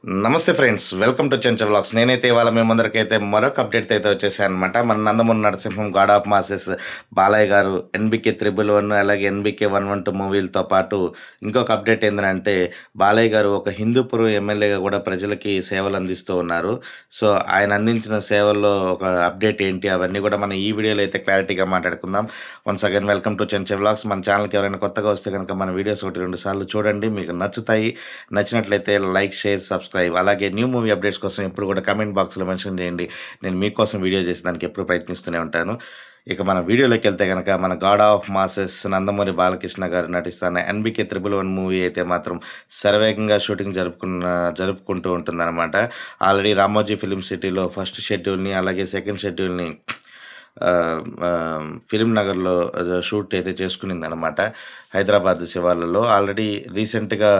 నమస్తే friends. Welcome to Chenchal vlogs. నేనైతే ఇవాళ మీ ముందరికైతే మరొక అప్డేట్‌తో అయితే వచ్చేసాననమాట. మన 'Nandamuri Narasimham', 'God of masses', Balayya గారు 'ఎన్‌బీకే 111' అలాగే 'ఎన్‌బీకే 112' మూవీలతో పాటు ఇంకొక అప్డేట్ ఏందనంటే, బాలయ్య గారు ఒక హిందూపురం ఎమ్మెల్యేగా కూడా ప్రజలకి సేవలు అందిస్తూ ఉన్నారు. సో, ఆయన అందించిన సేవల్లో ఒక అప్డేట్ ఏంటి అవన్నీ కూడా మనం ఈ వీడియోలో అయితే క్లారిటీగా మాట్లాడుకుందాం. Once again welcome to Chenchal vlogs. మన ఛానల్‌కి ఎవరైనా కొత్తగా వస్తే గనుక మన వీడియోస్ 1, 2 సార్లు చూడండి. మీకు నచ్చుతాయి. నచ్చినట్లయితే లైక్, షేర్, సబ్స్క్రైబ్ అలాగే న్యూ మూవీ అప్డేట్స్ కోసం ఎప్పుడు కూడా కామెంట్ బాక్స్‌లో మెన్షన్ చేయండి. నేను మీకోసం వీడియో చేసేదానికి ఎప్పుడు ప్రయత్నిస్తూనే ఉంటాను. ఇక మన వీడియోలోకెళ్తే గనక మన 'God of masses' Nandamuri Balakrishna గారు నటిస్తున్న 'ఎన్‌బీకే 111' మూవీ అయితే మాత్రం శరవేగంగా షూటింగ్ జరుపుకుంటూ ఉంటుందన్నమాట. ఆల్రెడీ రామోజీ ఫిల్మ్ సిటీలో ఫస్ట్ షెడ్యూల్‌ని అలాగే సెకండ్ షెడ్యూల్‌ని ఫిల్మ్ నగర్‌లో షూట్ అయితే చేసుకునిందనమాట. హైదరాబాద్ శివార్లలో. ఆల్రెడీ రీసెంట్‌గా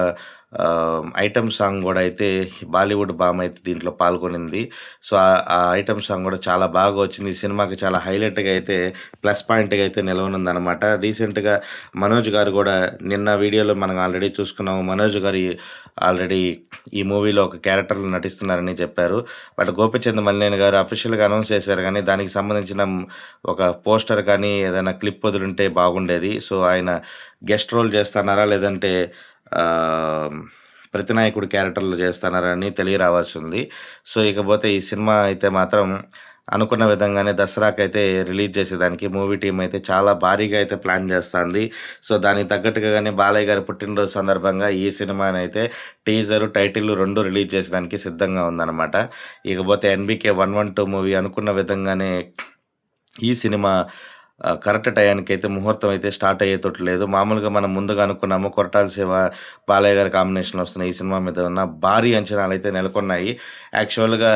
ఐటెమ్ సాంగ్ గూడా అయితే బాలీవుడ్ భామ అయితే దీంట్లో పాల్గొనింది. సో, ఆ ఐటెమ్ సాంగ్ గూడా చాలా బాగా వచ్చింది. ఈ సినిమాకి చాలా హైలైట్‌గా అయితే ప్లస్ పాయింట్‌గా అయితే నిలవనుందనమాట. రీసెంట్‌గా మనోజ్ గారు గూడా నిన్న వీడియోలో మనం ఆల్రెడీ చూసుకున్నాము. మనోజ్ గారు ఆల్రెడీ ఈ మూవీలో ఒక క్యారెక్టర్‌లో నటిస్తున్నారని చెప్పారు. బట్ గోపీచంద్ మలినేని గారు అఫీషియల్‌గా అనౌన్స్ చేశారు గానీ, దానికి సంబంధించిన ఒక పోస్టర్ కానీ, ఏదైనా క్లిప్ వదిలుంటే బాగుండేది. సో, ఆయన గెస్ట్ రోల్ చేస్తన్నారా? లేదంటే ప్రతినాయకుడు క్యారెక్టర్‌లో చేస్తన్నారా అని తెలియరావాల్సుంది. సో, ఇకపోతే ఈ సినిమా అయితే మాత్రం అనుకున్న విధంగానే దసరాకైతే రిలీజ్ చేసేదానికి మూవీ టీమ్ అయితే చాలా భారీగా అయితే ప్లాన్ చేస్తాంది. సో, దానికి తగ్గట్టుగానే బాలయ్య గారి పుట్టినరోజు సందర్భంగా ఈ సినిమానైతే టీజరు, టైటిల్ 2 రిలీజ్ చేసేదానికి సిద్ధంగా ఉందనమాట. ఇకపోతే 'ఎన్‌బీకే 112' మూవీ అనుకున్న విధంగానే ఈ సినిమా కరెక్ట్ టయానికైతే ముహూర్తం అయితే స్టార్ట్ అయ్యేతోటి లేదు. మామూలుగా మనం ముందుగా అనుకున్నాము 'కొరటాల శివ', బాలయ్య గారి కాంబినేషన్‌లో వస్తున్న ఈ సినిమా మీద ఉన్న భారీ అంచనాలైతే నెలకొన్నాయి. యాక్చువల్‌గా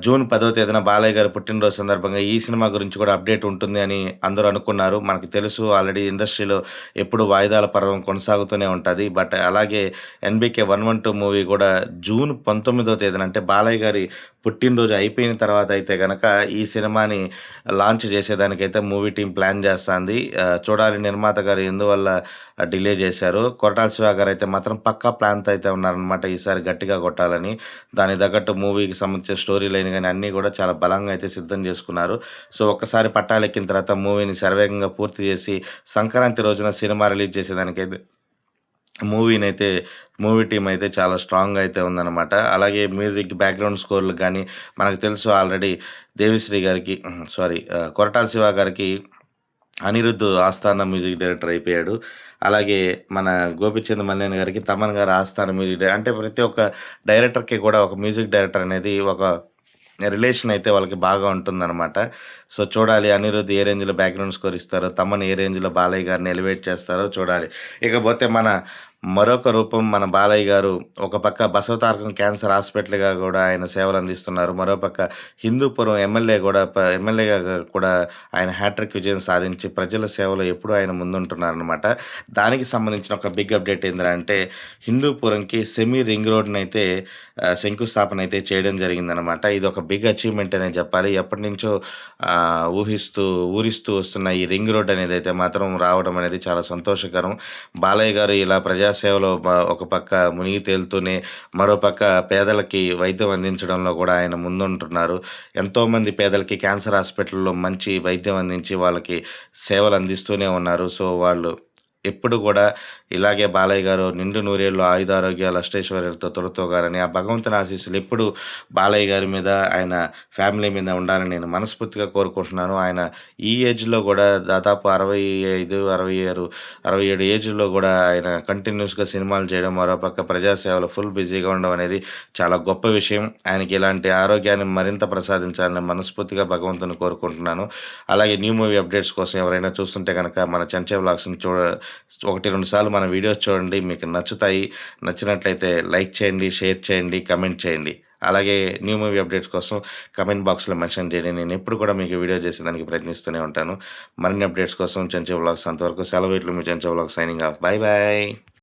జూన్ 10వ తేదీన బాలయ్య గారి పుట్టినరోజు సందర్భంగా ఈ సినిమా గురించి కూడా అప్డేట్ ఉంటుంది అని అందరూ అనుకున్నారు. మనకు తెలుసు ఆల్రెడీ ఇండస్ట్రీలో ఎప్పుడు వాయిదాల పర్వం కొనసాగుతూనే ఉంటది. బట్ అలాగే 'ఎన్‌బీకే 112' మూవీ కూడా జూన్ 19వ తేదీన అంటే బాలయ్య గారి పుట్టినరోజు అయిపోయిన తర్వాత అయితే గనక ఈ సినిమాని లాంచ్ చేసేదానికైతే మూవీ టీమ్ ప్లాన్ చేస్తాంది. చూడాలి నిర్మాత గారు ఎందువల్ల డిలే చేశారు. కొరటాల శివ గారైతే మాత్రం పక్కా ప్లాన్‌తో అయితే ఉన్నారనమాట. ఈసారి గట్టిగా కొట్టాలని. దానికి తగ్గట్టు మూవీకి సంబంధించిన స్టోరీ లైన్ గాని అన్నీ కూడా చాలా బలంగా అయితే సిద్ధం చేసుకున్నారు. సో, ఒక్కసారి పట్టాలెక్కిన తర్వాత మూవీని శరవేగంగా పూర్తి చేసి సంక్రాంతి రోజున సినిమా రిలీజ్ చేసేదానికైతే మూవీనైతే మూవీ టీమ్ అయితే చాలా స్ట్రాంగ్‌గా అయితే ఉందనమాట. అలాగే మ్యూజిక్ బ్యాక్‌గ్రౌండ్ స్కోర్‌లు గానీ, మనకు తెలుసు ఆల్రెడీ దేవిశ్రీ గారికి కొరటాల శివ గారికి అనిరుద్ ఆస్థాన మ్యూజిక్ డైరెక్టర్ అయిపోయాడు. అలాగే మన గోపీచంద్ మలినేని గారికి తమన్ గారు ఆస్థాన మ్యూజిక్ అంటే ప్రతి ఒక్క డైరెక్టర్‌కి కూడా ఒక మ్యూజిక్ డైరెక్టర్ అనేది ఒక రిలేషన్ అయితే వాళ్ళకి బాగా ఉంటుందనమాట. సో, చూడాలి అనిరుద్ ఏ రేంజ్‌లో బ్యాక్‌గ్రౌండ్ స్కోర్ ఇస్తారో, తమన్ ఏ రేంజ్‌లో బాలయ్య గారిని ఎలివేట్ చేస్తారో చూడాలి. ఇకపోతే మరొక రూపం మన బాలయ్య గారు ఒక పక్క బసవతారకం క్యాన్సర్ హాస్పిటల్‌గా గూడా ఆయన సేవలందిస్తున్నారు. మరోపక్క హిందూపురం ఎమ్మెల్యేగా కూడా ఆయన హ్యాట్రిక్ విజయం సాధించి ప్రజల సేవలో ఎప్పుడూ ఆయన ముందుంటున్నారనమాట. దానికి సంబంధించిన ఒక బిగ్ అప్డేట్ ఏందిరా అంటే హిందూపురంకి సెమీ రింగ్ రోడ్‌నైతే శంకుస్థాపన అయితే చేయడం జరిగిందనమాట. ఇదొక బిగ్ అచీవ్‌మెంట్ అనే చెప్పాలి. ఎప్పటినుంచో ఊరిస్తూ వస్తున్న ఈ రింగ్ రోడ్ అనేదైతే మాత్రం రావడం అనేది చాలా సంతోషకరం. బాలయ్య గారు ఇలా ప్రజాసేవలో ఒక పక్క మునిగి తేలుతూనే, మరోపక్క పేదలకి వైద్యం అందించడంలో కూడా ఆయన ముందుంటున్నారు. ఎంతోమంది పేదలకి క్యాన్సర్ హాస్పిటల్‌లో మంచి వైద్యం అందించి వాళ్ళకి సేవలు అందిస్తూనే ఉన్నారు. సో, వాళ్ళు ఎప్పుడు కూడా ఇలాగే బాలయ్య గారు నిండు నూరేళ్ళు ఆయురారోగ్యాలు అష్టైశ్వర్యాలతో తొలతూగాలని ఆ భగవంతుని ఆశీస్సులు ఎప్పుడు బాలయ్య గారి మీద, ఆయన ఫ్యామిలీ మీద ఉండాలని నేను మనస్ఫూర్తిగా కోరుకుంటున్నాను. ఆయన ఈ ఏజ్‌లో కూడా దాదాపు 65, 66, 67 ఏజ్‌లో కూడా ఆయన కంటిన్యూస్‌గా సినిమాలు చేయడం, మరోపక్క ప్రజాసేవలో ఫుల్ బిజీగా ఉండడం అనేది చాలా గొప్ప విషయం. ఆయనకి ఇలాంటి ఆరోగ్యాన్ని మరింత ప్రసాదించాలని మనస్ఫూర్తిగా భగవంతుని కోరుకుంటున్నాను. అలాగే న్యూ మూవీ అప్డేట్స్ కోసం ఎవరైనా చూస్తుంటే గనక మన చెంచా వ్లాగ్స్‌ని 1, 2 సార్లు మన వీడియోస్ చూడండి. మీకు నచ్చుతాయి. నచ్చినట్లయితే లైక్ చేయండి, షేర్ చేయండి, కామెంట్ చేయండి. అలాగే న్యూ మూవీ అప్డేట్స్ కోసం కామెంట్ బాక్స్‌లో మెన్షన్ చేయండి. నేను ఎప్పుడు కూడా మీకు వీడియో చేసేదానికి ప్రయత్నిస్తూనే ఉంటాను. మరిన్ని అప్డేట్స్ కోసం చెంచా వ్లాగ్స్ అంతవరకు సెలవు. ఇట్లు మీ చెంచా వ్లాగ్స్ సైనింగ్ ఆఫ్. బై.